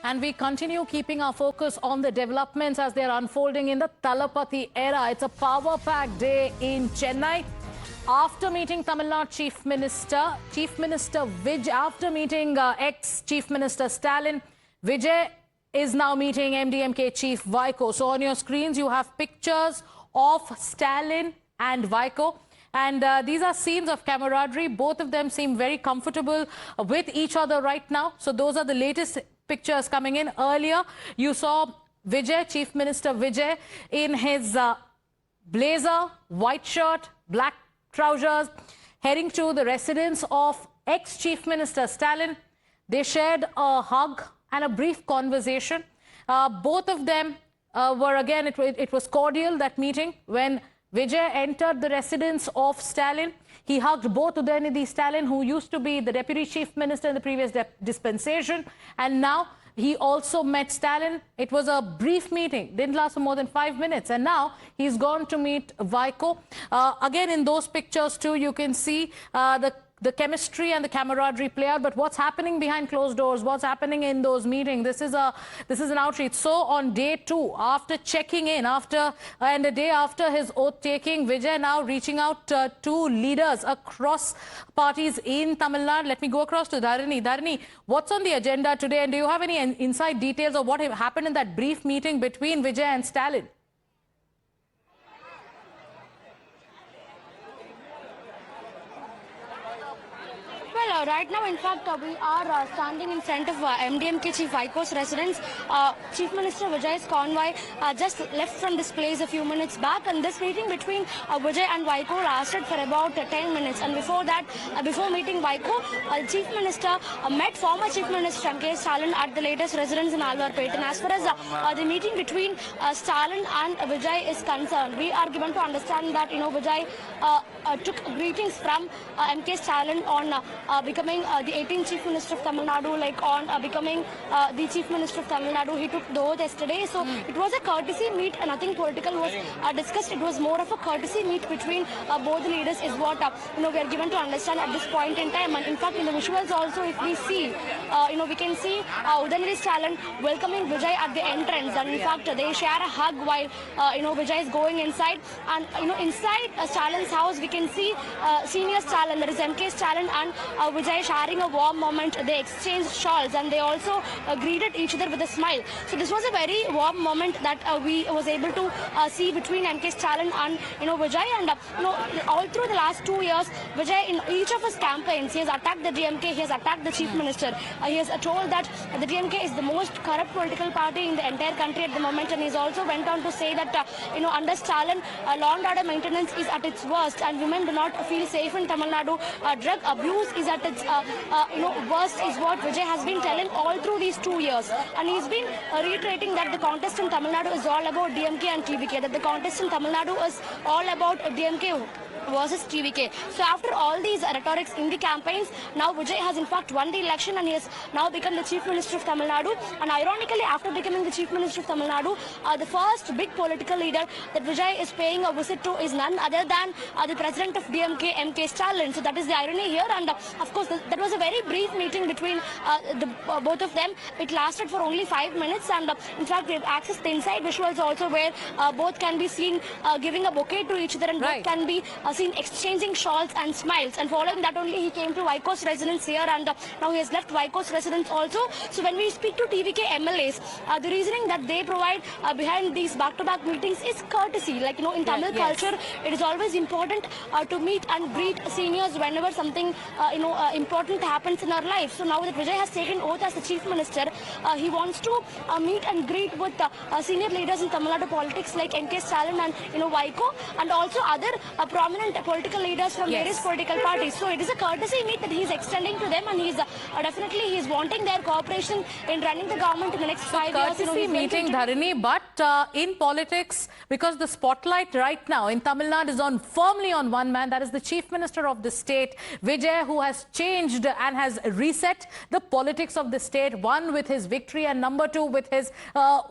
And we continue keeping our focus on the developments as they are unfolding in the Thalapathy era. It's a power-packed day in Chennai. After meeting Tamil Nadu Chief Minister Vijay, after meeting ex-Chief Minister Stalin, Vijay is now meeting MDMK Chief Vaiko. So on your screens, you have pictures of Stalin and Vaiko. And these are scenes of camaraderie. Both of them seem very comfortable with each other right now. So those are the latest pictures coming in. Earlier, you saw Vijay, Chief Minister Vijay, in his blazer, white shirt, black trousers, heading to the residence of ex-Chief Minister Stalin. They shared a hug and a brief conversation. Both of them were, again, it was cordial, that meeting. When Vijay entered the residence of Stalin, he hugged both Udayanithi Stalin, who used to be the Deputy Chief Minister in the previous dispensation, and now he also met Stalin. It was a brief meeting, didn't last for more than 5 minutes, and now he's gone to meet Vaiko. Again, in those pictures too, you can see the chemistry and the camaraderie play out. But what's happening behind closed doors? What's happening in those meetings? This is an outreach. So on day 2, after checking in, and a day after his oath taking, Vijay now reaching out to leaders across parties in Tamil Nadu. Let me go across to Dharini. Dharini, what's on the agenda today? And do you have any inside details of what happened in that brief meeting between Vijay and Stalin? Well, right now, in fact, we are standing in front of MDMK Chief Vaiko's residence. Chief Minister Vijay's convoy just left from this place a few minutes back, and this meeting between Vijay and Vaiko lasted for about 10 minutes. And before that, before meeting Vaiko, Chief Minister met former Chief Minister M.K. Stalin at the latest residence in Alwarpet. And as far as the meeting between Stalin and Vijay is concerned, we are given to understand that Vijay took greetings from M.K. Stalin on becoming the 18th Chief Minister of Tamil Nadu, like on becoming the Chief Minister of Tamil Nadu. He took the oath yesterday. So it was a courtesy meet, and nothing political was discussed. It was more of a courtesy meet between both the leaders is what we are given to understand at this point in time. And in fact, in the visuals also, if we see, we can see Udayanithi Stalin welcoming Vijay at the entrance. And in fact, they share a hug while Vijay is going inside. And inside Stalin's house, we can see senior Stalin, that is M.K. Stalin, and Vijay sharing a warm moment. They exchanged shawls, and they also greeted each other with a smile. So this was a very warm moment that we was able to see between M.K. Stalin and Vijay. And all through the last 2 years, Vijay, in each of his campaigns, he has attacked the DMK, he has attacked the Chief Minister. He has told that the DMK is the most corrupt political party in the entire country at the moment, and he's also went on to say that under Stalin, law and order maintenance is at its worst, and women do not feel safe in Tamil Nadu. Drug abuse is at its worst, is what Vijay has been telling all through these 2 years. And he's been reiterating that the contest in Tamil Nadu is all about DMK and TVK, that the contest in Tamil Nadu is all about DMK versus TVK. So after all these rhetorics in the campaigns, now Vijay has in fact won the election, and he has now become the Chief Minister of Tamil Nadu. And ironically, after becoming the Chief Minister of Tamil Nadu, the first big political leader that Vijay is paying a visit to is none other than the President of DMK, M.K. Stalin. So that is the irony here. And of course, that was a very brief meeting between both of them. It lasted for only 5 minutes, and in fact, they've accessed the inside visuals also, where both can be seen giving a bouquet to each other, and both can be seen exchanging shawls and smiles. And following that only, he came to Vaiko's residence here, and now he has left Vaiko's residence also. So when we speak to TVK MLAs, the reasoning that they provide behind these back-to-back meetings is courtesy. Like, in Tamil culture, it is always important to meet and greet seniors whenever something, important happens in our life. So now that Vijay has taken oath as the Chief Minister, he wants to meet and greet with senior leaders in Tamil Nadu politics like M.K. Stalin and, Vaiko, and also other prominent political leaders from various political parties. So it is a courtesy meet that he is extending to them, and he's definitely wanting their cooperation in running the government in the next 5 years. Courtesy meeting, Dharini, but in politics, because the spotlight right now in Tamil Nadu is firmly on one man, that is the Chief Minister of the state, Vijay, who has changed and has reset the politics of the state, one with his victory, and number two with his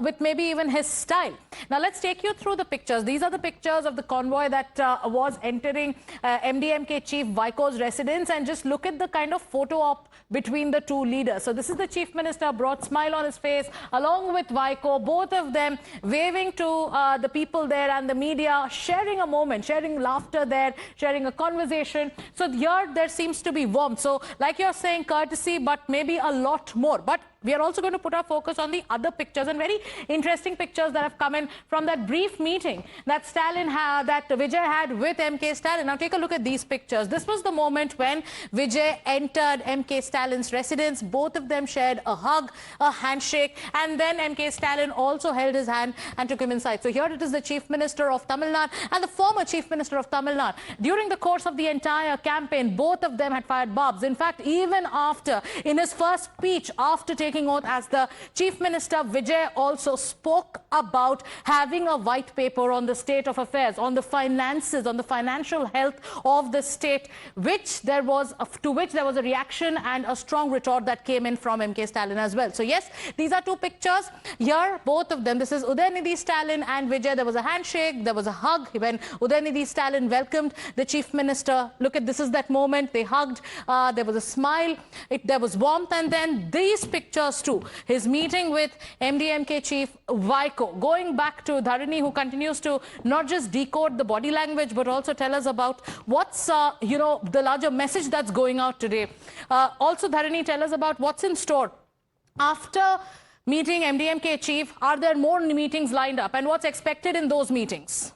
with maybe even his style. Now let's take you through the pictures. These are the pictures of the convoy that was entering entering MDMK chief Vaiko's residence, and just look at the kind of photo op between the two leaders. So this is the chief minister, broad smile on his face, along with Vaiko, both of them waving to the people there and the media, sharing a moment, sharing laughter there, sharing a conversation. So here there seems to be warmth. So like you're saying, courtesy, but maybe a lot more. But we are also going to put our focus on the other pictures, and very interesting pictures that have come in from that brief meeting that Vijay had with MK Stalin. Now take a look at these pictures. This was the moment when Vijay entered MK Stalin's residence. Both of them shared a hug, a handshake, and then MK Stalin also held his hand and took him inside. So here it is the Chief Minister of Tamil Nadu and the former Chief Minister of Tamil Nadu. During the course of the entire campaign, both of them had fired barbs. In fact, even after, in his first speech, after taking oath as the Chief Minister, Vijay also spoke about having a white paper on the state of affairs, on the finances, on the financial health of the state, to which there was a reaction and a strong retort that came in from MK Stalin as well. So yes, these are two pictures. Here, both of them, this is Udaynithi Stalin and Vijay. There was a handshake, there was a hug when Udaynithi Stalin welcomed the Chief Minister. Look at, this is that moment. They hugged, there was a smile, there was warmth, and then these pictures too. His meeting with MDMK chief Vaiko. Going back to Dharani, who continues to not just decode the body language, but also tell us about what's, the larger message that's going out today. Also, Dharani, tell us about what's in store. After meeting MDMK chief, are there more meetings lined up, and what's expected in those meetings?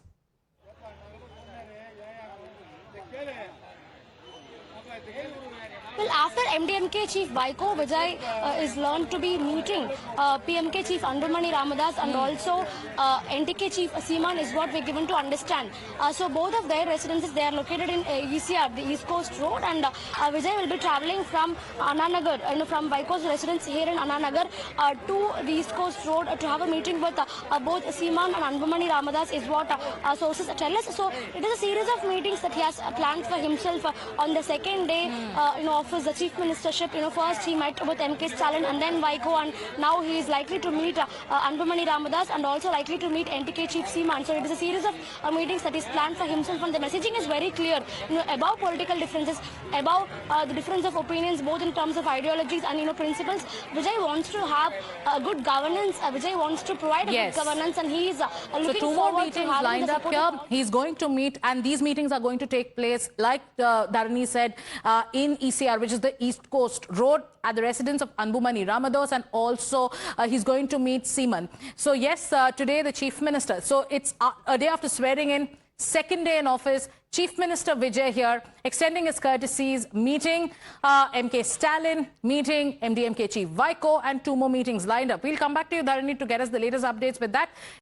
Well, after MDMK chief Vaiko, Vijay is learned to be meeting PMK chief Anbumani Ramadas and also NTK chief Seeman is what we're given to understand. So both of their residences, they are located in ECR, the East Coast Road, and Vijay will be travelling from Ananagar, from Vaiko's residence here in Ananagar to the East Coast Road to have a meeting with both Seeman and Anbumani Ramadas is what sources tell us. So it is a series of meetings that he has planned for himself on the second day, of the chief ministership. First he met with MK Stalin and then Vaiko, and now he is likely to meet Anbumani Ramadas and also likely to meet NTK chief Seeman. So it is a series of meetings that is planned for himself, and the messaging is very clear. Above political differences, above the difference of opinions, both in terms of ideologies and principles, Vijay wants to have good governance. Vijay wants to provide a good governance, and he is looking two forward more meetings lined up here. He's going to meet, and these meetings are going to take place, like Dharani said, in ECR, which is the East Coast Road, at the residence of Anbumani Ramadas, and also he's going to meet Seeman. So yes, today the Chief Minister. So it's a day after swearing in, second day in office. Chief Minister Vijay here, extending his courtesies, meeting MK Stalin, meeting MDMK Chief Vaiko, and two more meetings lined up. We'll come back to you, Dharani, to get us the latest updates with that.